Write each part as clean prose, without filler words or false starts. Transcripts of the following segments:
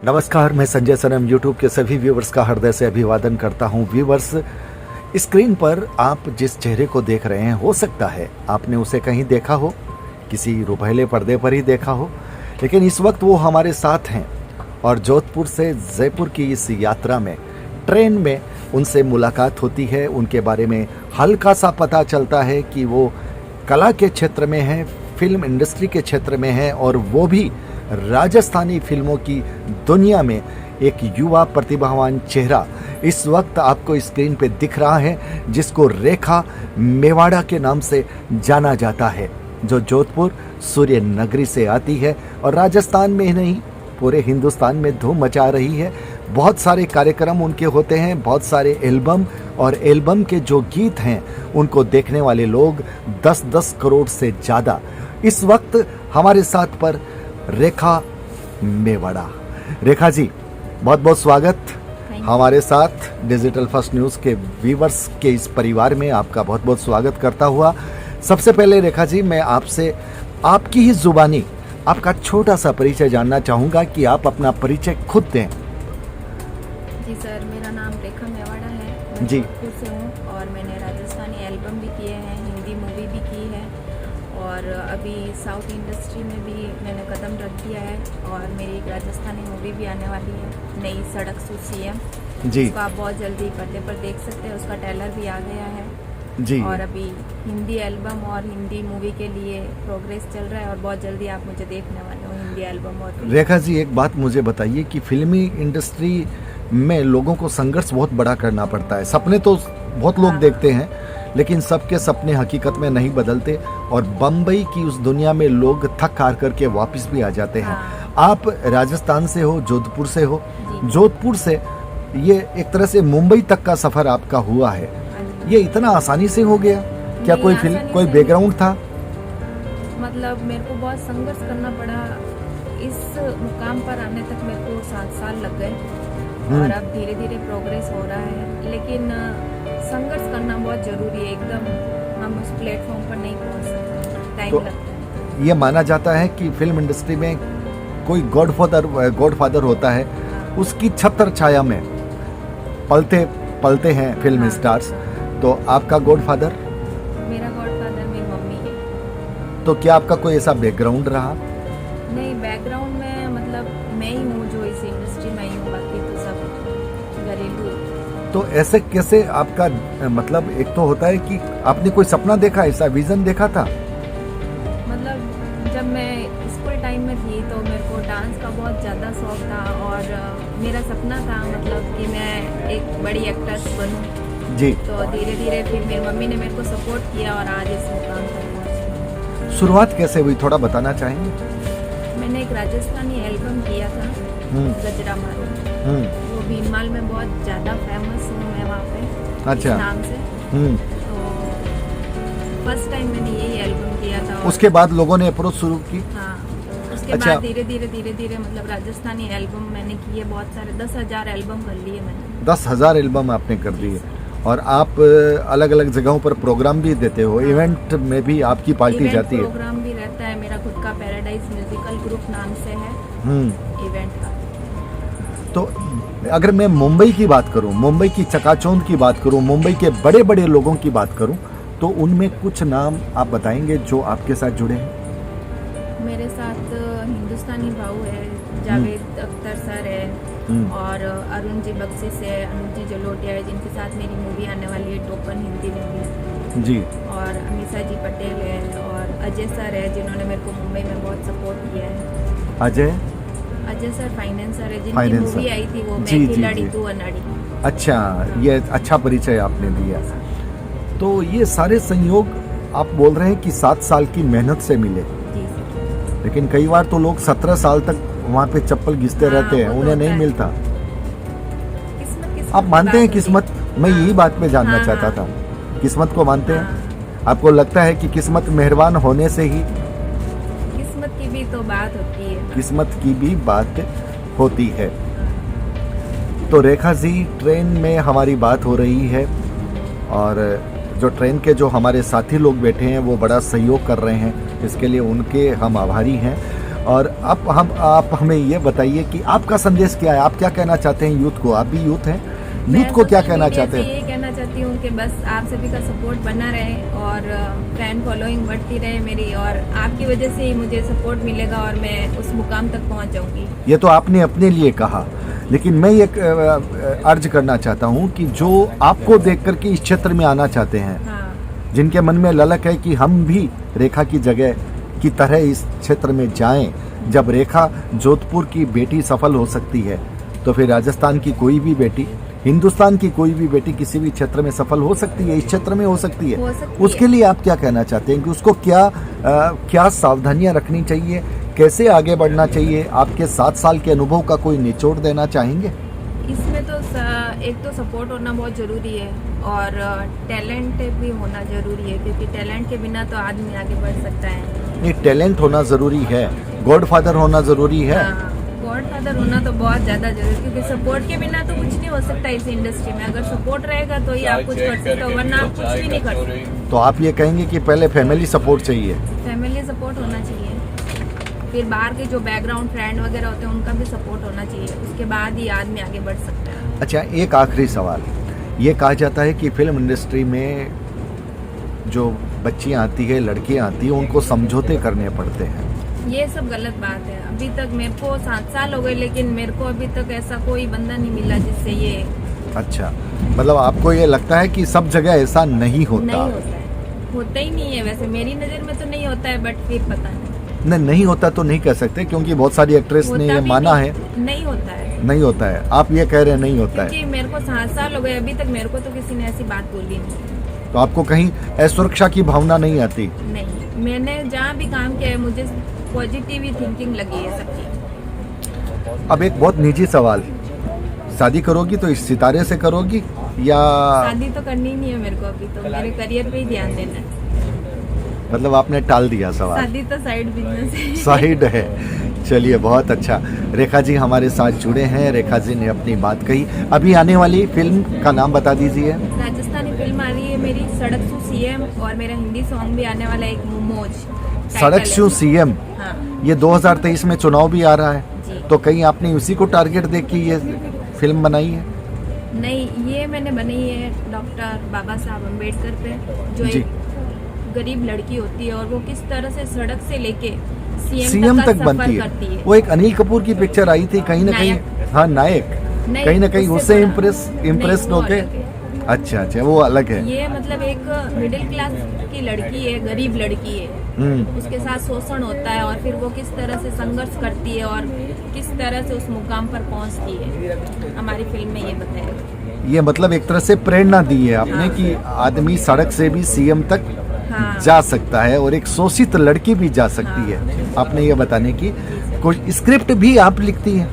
नमस्कार, मैं संजय सनम यूट्यूब के सभी व्यूवर्स का हृदय से अभिवादन करता हूं। व्यूवर्स, स्क्रीन पर आप जिस चेहरे को देख रहे हैं, हो सकता है आपने उसे कहीं देखा हो, किसी रुपहले पर्दे पर ही देखा हो, लेकिन इस वक्त वो हमारे साथ हैं और जोधपुर से जयपुर की इस यात्रा में ट्रेन में उनसे मुलाकात होती है। उनके बारे में हल्का सा पता चलता है कि वो कला के क्षेत्र में हैं, फिल्म इंडस्ट्री के क्षेत्र में हैं और वो भी राजस्थानी फिल्मों की दुनिया में एक युवा प्रतिभावान चेहरा इस वक्त आपको स्क्रीन पे दिख रहा है, जिसको रेखा मेवाड़ा के नाम से जाना जाता है, जो जोधपुर सूर्य नगरी से आती है और राजस्थान में ही नहीं पूरे हिंदुस्तान में धूम मचा रही है। बहुत सारे कार्यक्रम उनके होते हैं, बहुत सारे एल्बम, और एल्बम के जो गीत हैं उनको देखने वाले लोग 10-10 करोड़ से ज़्यादा। इस वक्त हमारे साथ पर रेखा मेवाड़ा। रेखा जी, बहुत बहुत स्वागत हमारे साथ डिजिटल फर्स्ट न्यूज़ के व्यूवर्स के इस परिवार में। आपका बहुत बहुत स्वागत करता हुआ, सबसे पहले रेखा जी, मैं आपसे आपकी ही जुबानी आपका छोटा सा परिचय जानना चाहूँगा कि आप अपना परिचय खुद दें। जी सर, मेरा नाम रेखा मेवाड़ा है, मैं जी। जोधपुर से हूँ और मैंने राजस्थानी एल्बम भी किए हैं, हिंदी मूवी भी की है और अभी साउथ इंडस्ट्री में भी मैंने कदम रख दिया है और मेरी एक राजस्थानी मूवी भी आने वाली है, नई सड़क सू सीएम। जी उसको आप बहुत जल्दी पर्दे पर देख सकते हैं, उसका ट्रेलर भी आ गया है जी। और अभी हिंदी एल्बम और हिंदी मूवी के लिए प्रोग्रेस चल रहा है और बहुत जल्दी आप मुझे देखने वाले हो हिंदी एल्बम और रेखा जी, एक बात मुझे बताइए कि फिल्मी इंडस्ट्री में लोगों को संघर्ष बहुत बड़ा करना पड़ता है। सपने तो बहुत लोग देखते हैं, लेकिन सबके सपने हकीकत में नहीं बदलते और बम्बई की उस दुनिया में लोग थक हार करके वापस भी आ जाते हैं। आप राजस्थान से हो, जोधपुर से हो। जोधपुर से ये एक तरह से मुंबई तक का सफ़र आपका हुआ है, ये इतना आसानी से हो गया? क्या कोई फिल्म, कोई बैकग्राउंड था? मतलब मेरे को बहुत संघर्ष करना पड़ा, इस मुकाम पर आने तक मेरे को 7 साल लग गए और अब धीरे धीरे प्रोग्रेस हो रहा है, लेकिन संघर्ष करना बहुत जरूरी है। एकदम हम उस प्लेटफॉर्म पर नहीं पहुंच सकते, टाइम लगता है। ये माना जाता है कि फिल्म इंडस्ट्री में कोई गॉडफादर होता है, उसकी छत्र छाया में पलते हैं फिल्म स्टार्स। तो आपका गॉडफादर? मेरा गॉडफादर मेरी मम्मी है। तो क्या आपका कोई ऐसा बैकग्राउंड रहा? नहीं, बैकग्राउंड में मतलब मैं ही हूँ जो इस इंडस्ट्री में ही हूँ, बाकी तो सब घरेलू। तो ऐसे कैसे आपका, मतलब एक तो होता है कि आपने कोई सपना देखा, ऐसा विजन देखा था? मतलब जब मैं स्कूल टाइम में थी तो मेरे को डांस का बहुत ज़्यादा शौक था और मेरा सपना था मतलब कि मैं एक बड़ी एक्ट्रेस बनूं। जी। तो धीरे धीरे फिर मेरी मम्मी ने मेरे को सपोर्ट किया और आज इस मुकाम पर पहुंची। शुरुआत कैसे हुई, थोड़ा बताना चाहेंगे? मैंने एक राजस्थानी एल्बम किया था, गजरा मारो। वो भीनमाल में बहुत ज़्यादा फेमस हूँ मैं वहाँ पे। अच्छा। इस नाम से। तो फर्स्ट टाइम मैंने यही एल्बम किया था। उसके बाद लोगों ने अप्रोच शुरू की? हाँ, उसके अच्छा। बाद धीरे धीरे मतलब राजस्थानी एल्बम मैंने किए बहुत सारे, 10,000 एल्बम कर लिए मैंने। 10,000 एल्बम आपने कर दिए और आप अलग अलग जगहों पर प्रोग्राम भी देते हो। हाँ। इवेंट में भी आपकी पार्टी जाती है? प्रोग्राम भी रहता है, मेरा खुद का पैराडाइज म्यूजिकल ग्रुप नाम से है इवेंट का। तो अगर मैं मुंबई की बात करूं, मुंबई की चकाचौंध की बात करूं, मुंबई के बड़े बड़े लोगों की बात करूं, तो उनमें कुछ नाम आप बताएंगे जो आपके साथ जुड़े हैं? मेरे साथ हिंदुस्तानी भाऊ है, जावेद अख्तर सर है और अरुण जी बख्शिश है, अनुज जी जलोटिया है, जिनके साथ मेरी मूवी आने वाली है टोकन हिंदी में जी। और अमीषा जी पटेल है और अजय सर है, जिन्होंने मेरे को मुंबई में बहुत सपोर्ट किया है। अजय सर फाइनेंसर है, जिनकी मूवी आई थी वो मैं खिलाड़ी तू अनाड़ी। अच्छा, ये अच्छा परिचय आपने दिया। तो ये सारे संयोग आप बोल रहे हैं कि 7 साल की मेहनत से मिले, लेकिन कई बार तो लोग 17 साल तक वहाँ पे चप्पल घिसते रहते हैं, उन्हें नहीं मिलता। आप मानते हैं किस्मत? मैं यही बात में जानना चाहता था, किस्मत को मानते हैं? आपको लगता है कि किस्मत मेहरबान होने से ही? किस्मत की भी तो बात होती है। किस्मत की भी बात होती है। तो रेखा जी, ट्रेन में हमारी बात हो रही है और जो ट्रेन के जो हमारे साथी लोग बैठे हैं वो बड़ा सहयोग कर रहे हैं, इसके लिए उनके हम आभारी हैं। और आप हमें ये बताइए कि आपका संदेश क्या है, आप क्या कहना चाहते हैं यूथ को? आप भी यूथ हैं, यूथ को क्या कहना चाहते हैं? ये कहना चाहती हूँ कि बस आप सभी का सपोर्ट बना रहे और फैन फॉलोइंग बढ़ती रहे मेरी, और आपकी वजह से ही मुझे सपोर्ट मिलेगा और मैं उस मुकाम तक पहुँच जाऊँगी। ये तो आपने अपने लिए कहा, लेकिन मैं ये अर्ज करना चाहता हूँ कि जो आपको देख करके इस क्षेत्र में आना चाहते हैं, हाँ, जिनके मन में ललक है कि हम भी रेखा की जगह की तरह इस क्षेत्र में जाएं, जब रेखा जोधपुर की बेटी सफल हो सकती है तो फिर राजस्थान की कोई भी बेटी, हिंदुस्तान की कोई भी बेटी किसी भी क्षेत्र में सफल हो सकती है, इस क्षेत्र में हो सकती है। उसके लिए आप क्या कहना चाहते हैं कि उसको क्या सावधानियां रखनी चाहिए, कैसे आगे बढ़ना चाहिए? आपके 7 साल के अनुभव का कोई निचोड़ देना चाहेंगे? इसमें तो एक तो सपोर्ट होना बहुत ज़रूरी है और टैलेंट भी होना ज़रूरी है, क्योंकि टैलेंट के बिना तो आदमी आगे बढ़ सकता है। ये टैलेंट होना ज़रूरी है, गॉडफादर होना ज़रूरी है। गॉडफादर होना तो बहुत ज़्यादा जरूरी है, क्योंकि सपोर्ट के बिना तो कुछ नहीं हो सकता इस इंडस्ट्री में। अगर सपोर्ट रहेगा तो ही आप कुछ कर सकते हो, वरना आप कुछ भी नहीं कर सकते। तो आप ये कहेंगे कि पहले फैमिली सपोर्ट चाहिए? फैमिली सपोर्ट होना चाहिए, फिर बाहर के जो बैकग्राउंड फ्रेंड वगैरह होते हैं उनका भी सपोर्ट होना चाहिए, उसके बाद ही आदमी आगे बढ़ सकता है। अच्छा, एक आखिरी सवाल। ये कहा जाता है कि फिल्म इंडस्ट्री में जो बच्चियां आती है, लड़कियां आती हैं, उनको समझौते करने पड़ते हैं। ये सब गलत बात है। अभी तक मेरे को 7 साल हो गए, लेकिन मेरे को अभी तक ऐसा कोई बंदा नहीं मिला जिससे ये। अच्छा, मतलब आपको ये लगता है कि सब जगह ऐसा नहीं होता? नहीं होता है, होता ही नहीं है। वैसे मेरी नज़र में तो नहीं होता है, बट फिर पता नहीं होता तो नहीं कह सकते, क्योंकि बहुत सारी एक्ट्रेस ने ये माना है नहीं होता है। नहीं होता है, आप ये कह रहे हैं नहीं होता है? क्योंकि मेरे को 7 साल हो गए, अभी तक मेरे को तो किसी ने ऐसी बात बोली नहीं। तो आपको कहीं असुरक्षा की भावना नहीं आती? नहीं, मैंने जहाँ भी काम किया है मुझे पॉजिटिव ही थिंकिंग लगी है सबकी। अब एक बहुत निजी सवाल, शादी करोगी तो इस सितारे से करोगी या? शादी तो करनी नहीं है मेरे को, अभी तो मेरे करियर पे ही ध्यान देना है। मतलब आपने टाल दिया सवाल? शादी तो साइड बिजनेस है। साइड है। चलिए, बहुत अच्छा। रेखा जी हमारे साथ जुड़े हैं, रेखा जी ने अपनी बात कही। अभी आने वाली फिल्म का नाम बता दीजिए। राजस्थानी फिल्म आ रही है मेरी, सड़क सू सीएम, और मेरा हिंदी सॉन्ग भी आने वाला है, एक मोमोज। सड़क सू सीएम, हाँ। ये 2023 में चुनाव भी आ रहा है, जी। तो कहीं आपने उसी को टारगेट देख के ये फिल्म बनाई है? नहीं, ये मैंने बनाई है डॉक्टर बाबा साहब अम्बेडकर पे, जो जी। एक गरीब लड़की होती है और वो किस तरह से सड़क से लेके सीएम तक बनती है। वो एक अनिल कपूर की पिक्चर आई थी कहीं ना कहीं, हाँ नायक, कहीं ना कहीं उससे इम्प्रेस होके। अच्छा, वो अलग है। ये मतलब एक मिडिल क्लास की लड़की है, गरीब लड़की है, उसके साथ शोषण होता है और फिर वो किस तरह से संघर्ष करती है और किस तरह से उस मुकाम पर पहुंचती है, हमारी फिल्म में ये बताया। ये मतलब एक तरह से प्रेरणा दी है आपने, हाँ। कि आदमी सड़क से भी सीएम तक हाँ। जा सकता है और एक शोषित लड़की भी जा सकती है। आपने ये बताने की कोई स्क्रिप्ट भी आप लिखती हैं?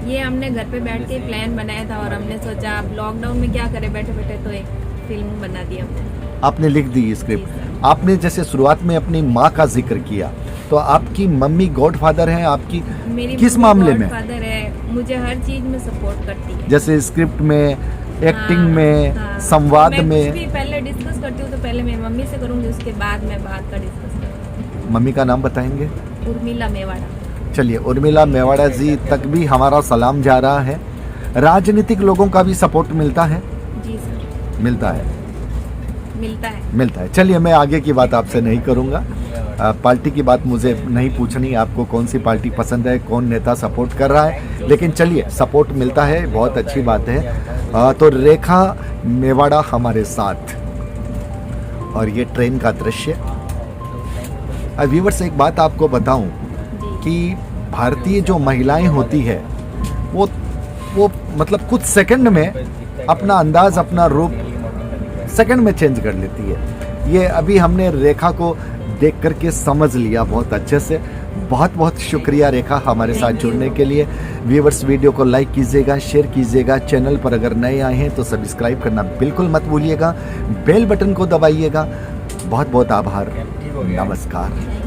ये हमने घर पे बैठ के प्लान बनाया था और हमने सोचा अब लॉकडाउन में क्या करें बैठे बैठे, तो एक फिल्म बना दी हमने। आपने लिख दी स्क्रिप्ट। आपने जैसे शुरुआत में अपनी माँ का जिक्र किया, तो आपकी मम्मी गॉडफादर हैं आपकी? मेरी किस मामले में? गॉडफादर है, मुझे हर चीज में सपोर्ट करती है, जैसे स्क्रिप्ट में, एक्टिंग हाँ, में, हाँ। संवाद मैं में? कुछ भी पहले डिस्कस करती हूँ तो पहले मेरी मम्मी से करूँगी, उसके बाद मैं बात का डिस्कस करूँगी। मम्मी का नाम बताएंगे? उर्मिला मेवाड़ा। चलिए, उर्मिला मेवाड़ा जी तक भी हमारा सलाम जा रहा है। राजनीतिक लोगों का भी सपोर्ट मिलता है? जी सर, मिलता है, मिलता है। चलिए, मैं आगे की बात आपसे नहीं करूंगा। पार्टी की बात मुझे नहीं पूछनी, आपको कौन सी पार्टी पसंद है, कौन नेता सपोर्ट कर रहा है, लेकिन चलिए, सपोर्ट मिलता है, बहुत अच्छी बात है। तो रेखा मेवाड़ा हमारे साथ, और ये ट्रेन का दृश्य। व्यूअर्स, एक बात आपको बताऊं कि भारतीय जो महिलाएं होती है वो मतलब कुछ सेकंड में अपना अंदाज, अपना रूप सेकंड में चेंज कर लेती है। ये अभी हमने रेखा को देख करके समझ लिया बहुत अच्छे से। बहुत बहुत शुक्रिया रेखा हमारे साथ जुड़ने के लिए। व्यूअर्स, वीडियो को लाइक कीजिएगा, शेयर कीजिएगा, चैनल पर अगर नए आए हैं तो सब्सक्राइब करना बिल्कुल मत भूलिएगा, बेल बटन को दबाइएगा। बहुत बहुत आभार, नमस्कार।